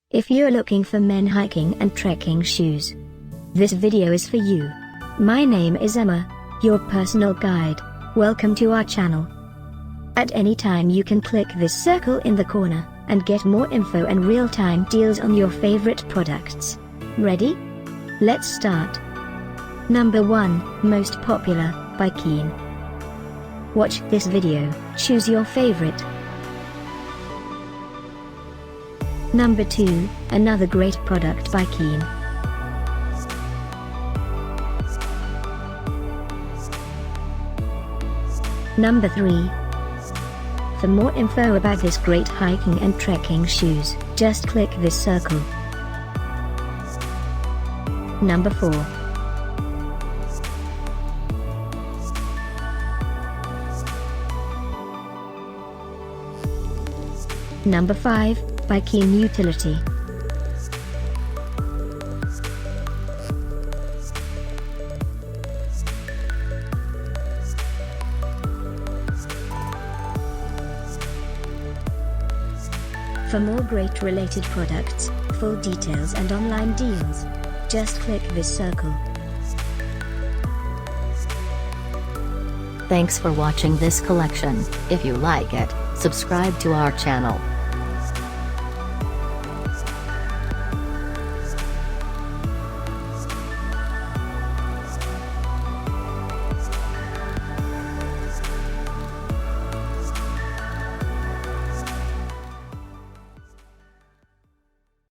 If you're looking for men hiking and trekking shoes, this video is for you. My name is Emma, your personal guide. Welcome to our channel. At any time you can click this circle in the corner, and get more info and real-time deals on your favorite products. Ready? Let's start. Number 1, Most Popular, by Keen. Watch this video, choose your favorite. Number 2, another great product by Keen. Number 3. For more info about this great hiking and trekking shoes, just click this circle. Number 4. Number 5, by Keen Utility. For more great related products, full details and online deals, just click this circle. Thanks for watching this collection. If you like it, subscribe to our channel.